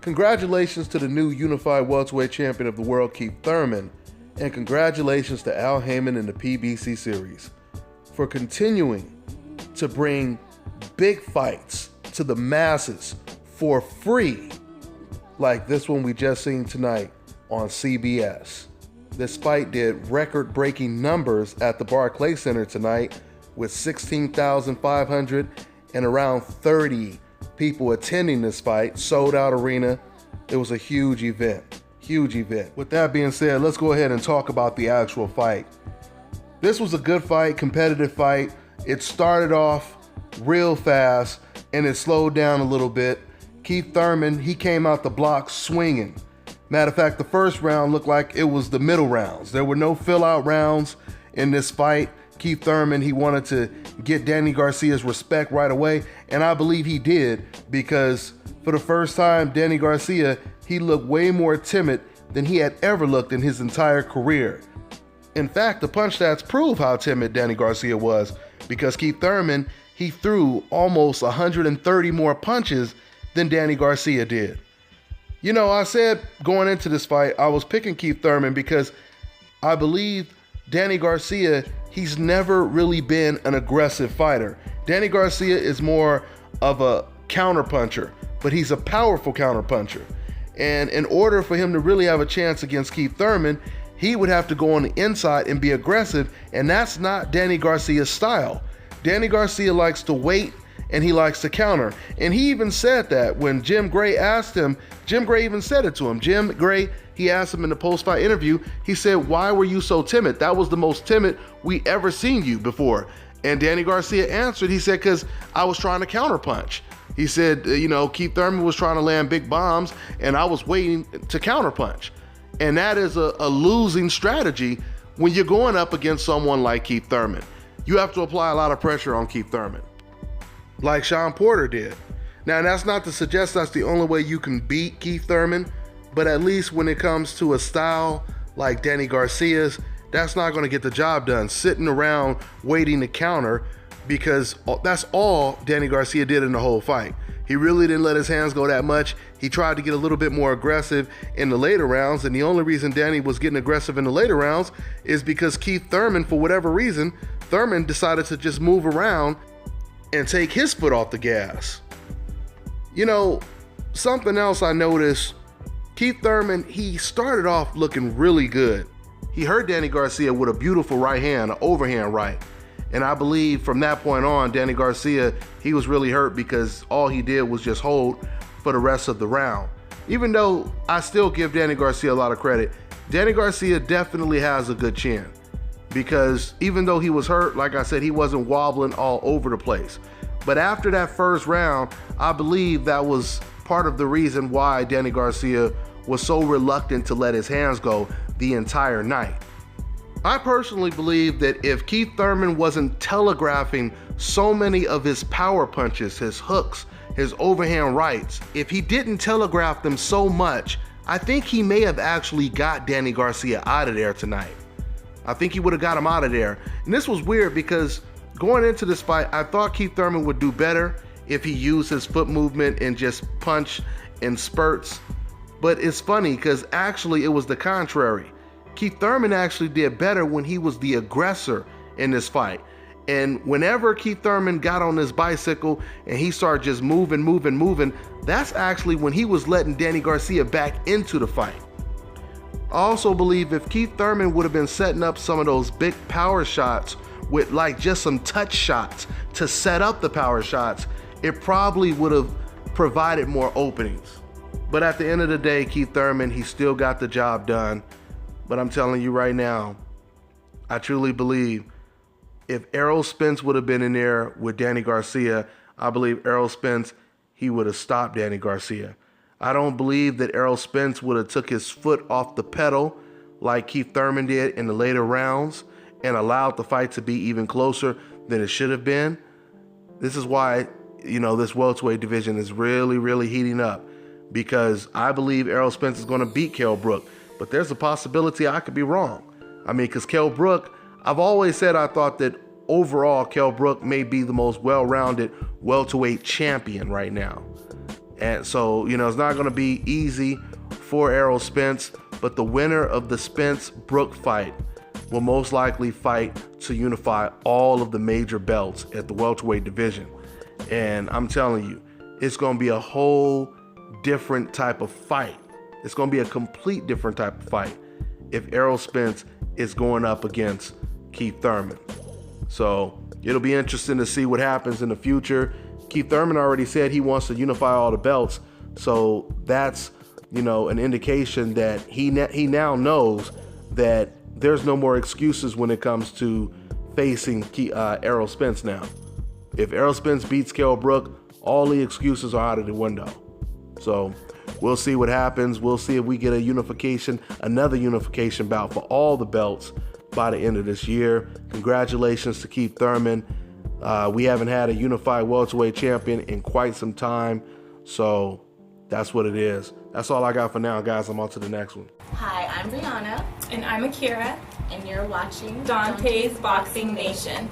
Congratulations to the new unified welterweight champion of the world, Keith Thurman, and congratulations to Al Heyman in the PBC series for continuing to bring big fights to the masses for free, like this one we just seen tonight on CBS. This fight did record-breaking numbers at the Barclays Center tonight with 16,500 and around 30 people attending this fight, sold out arena. It was a huge event, huge event. With that being said, let's go ahead and talk about the actual fight. This was a good fight, competitive fight. It started off real fast and it slowed down a little bit. Keith Thurman, he came out the block swinging. Matter of fact, the first round looked like it was the middle rounds. There were no fill-out rounds in this fight. Keith Thurman, he wanted to get Danny Garcia's respect right away, and I believe he did, because for the first time, Danny Garcia, he looked way more timid than he had ever looked in his entire career. In fact, the punch stats prove how timid Danny Garcia was, because Keith Thurman, he threw almost 130 more punches than Danny Garcia did. You know, I said going into this fight, I was picking Keith Thurman because I believe Danny Garcia, he's never really been an aggressive fighter. Danny Garcia is more of a counterpuncher, but he's a powerful counterpuncher. And in order for him to really have a chance against Keith Thurman, he would have to go on the inside and be aggressive, and that's not Danny Garcia's style. Danny Garcia likes to wait and he likes to counter. And he even said that when Jim Gray asked him, Jim Gray even said it to him. Jim Gray, he asked him in the post-fight interview, he said, "Why were you so timid? That was the most timid we ever seen you before." And Danny Garcia answered, he said, "Because I was trying to counterpunch." He said, you know, Keith Thurman was trying to land big bombs and I was waiting to counterpunch. And that is a losing strategy when you're going up against someone like Keith Thurman. You have to apply a lot of pressure on Keith Thurman, like Sean Porter did. Now, that's not to suggest that's the only way you can beat Keith Thurman, but at least when it comes to a style like Danny Garcia's, that's not going to get the job done, sitting around waiting to counter, because that's all Danny Garcia did in the whole fight. He really didn't let his hands go that much. He tried to get a little bit more aggressive in the later rounds, and the only reason Danny was getting aggressive in the later rounds is because Keith Thurman, for whatever reason, Thurman decided to just move around and take his foot off the gas. You know, something else I noticed, Keith Thurman, he started off looking really good. He hurt Danny Garcia with a beautiful right hand, an overhand right. And I believe from that point on, Danny Garcia, he was really hurt because all he did was just hold for the rest of the round. Even though I still give Danny Garcia a lot of credit, Danny Garcia definitely has a good chin. Because even though he was hurt, like I said, he wasn't wobbling all over the place. But after that first round, I believe that was part of the reason why Danny Garcia was so reluctant to let his hands go the entire night. I personally believe that if Keith Thurman wasn't telegraphing so many of his power punches, his hooks, his overhand rights, if he didn't telegraph them so much, I think he may have actually got Danny Garcia out of there tonight. I think he would have got him out of there. And this was weird because going into this fight, I thought Keith Thurman would do better if he used his foot movement and just punch in spurts. But it's funny because actually it was the contrary. Keith Thurman actually did better when he was the aggressor in this fight. And whenever Keith Thurman got on his bicycle and he started just moving, that's actually when he was letting Danny Garcia back into the fight. I also believe if Keith Thurman would have been setting up some of those big power shots with like just some touch shots to set up the power shots, it probably would have provided more openings. But at the end of the day, Keith Thurman, he still got the job done. But I'm telling you right now, I truly believe if Errol Spence would have been in there with Danny Garcia, I believe Errol Spence, he would have stopped Danny Garcia. I don't believe that Errol Spence would have took his foot off the pedal like Keith Thurman did in the later rounds and allowed the fight to be even closer than it should have been. This is why, you know, this welterweight division is really, really heating up, because I believe Errol Spence is going to beat Kell Brook. But there's a possibility I could be wrong. I mean, because Kell Brook, I've always said I thought that overall Kell Brook may be the most well-rounded welterweight champion right now. And so, you know, it's not going to be easy for Errol Spence, but the winner of the Spence-Brook fight will most likely fight to unify all of the major belts at the welterweight division. And I'm telling you, it's going to be a whole different type of fight. It's going to be a complete different type of fight if Errol Spence is going up against Keith Thurman. So it'll be interesting to see what happens in the future. Keith Thurman already said he wants to unify all the belts. So that's, you know, an indication that he now knows that there's no more excuses when it comes to facing Errol Spence now. If Errol Spence beats Kell Brook, all the excuses are out of the window. So we'll see what happens. We'll see if we get another unification bout for all the belts by the end of this year. Congratulations to Keith Thurman. We haven't had a unified welterweight champion in quite some time. So that's what it is. That's all I got for now, guys. I'm on to the next one. Hi, I'm Brianna. And I'm Akira. And you're watching Dante's Boxing Nation.